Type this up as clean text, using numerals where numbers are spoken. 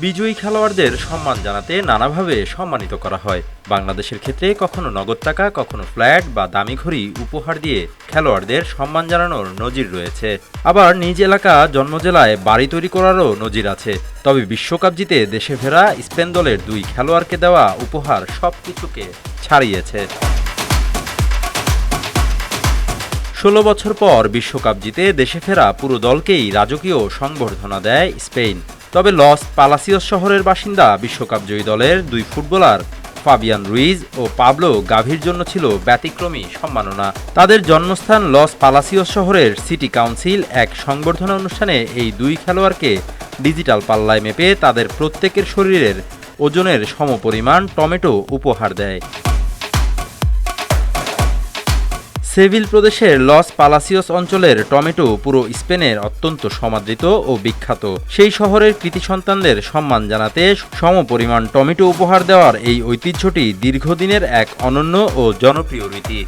বিজয়ী খেলোয়াড়দের সম্মান জানাতে নানাভাবে সম্মানিত করা হয়। বাংলাদেশের ক্ষেত্রে কখনো নগদ টাকা, কখনো ফ্ল্যাট বা দামি ঘড়ি উপহার দিয়ে খেলোয়াড়দের সম্মান জানানোর নজির রয়েছে। আবার নিজ এলাকা জন্মজেলায় বাড়ি তৈরি করারও নজির আছে। তবে বিশ্বকাপ জিতে দেশে ফেরা স্পেন দলের দুই খেলোয়াড়কে দেওয়া উপহার সবকিছুকে ছাড়িয়েছে। ১৬ বছর পর বিশ্বকাপ জিতে দেশে ফেরা পুরো দলকেই রাজকীয় সংবর্ধনা দেয় স্পেন। তবে লস পালাসিওস শহরের বাসিন্দা বিশ্বকাপ জয়ী দলের দুই ফুটবলার ফাবিয়ান রুইজ ও পাবলো গাভির জন্য ছিল ব্যতিক্রমী সম্মাননা। তাদের জন্মস্থান লস পালাসিওস শহরের সিটি কাউন্সিল এক সংবর্ধনা অনুষ্ঠানে এই দুই খেলোয়াড়কে ডিজিটাল পাল্লায় মেপে তাদের প্রত্যেকের শরীরের ওজনের সমপরিমাণ টমেটো উপহার দেয়। সেভিল প্রদেশের লস পালাসিওস অঞ্চলের টমেটো পুরো স্পেনের অত্যন্ত সমাদৃত ও বিখ্যাত। সেই শহরের কৃতি সন্তানদের সম্মান জানাতে সমপরিমাণ টমেটো উপহার দেওয়ার এই ঐতিহ্যটি দীর্ঘদিনের এক অনন্য ও জনপ্রিয় রীতি।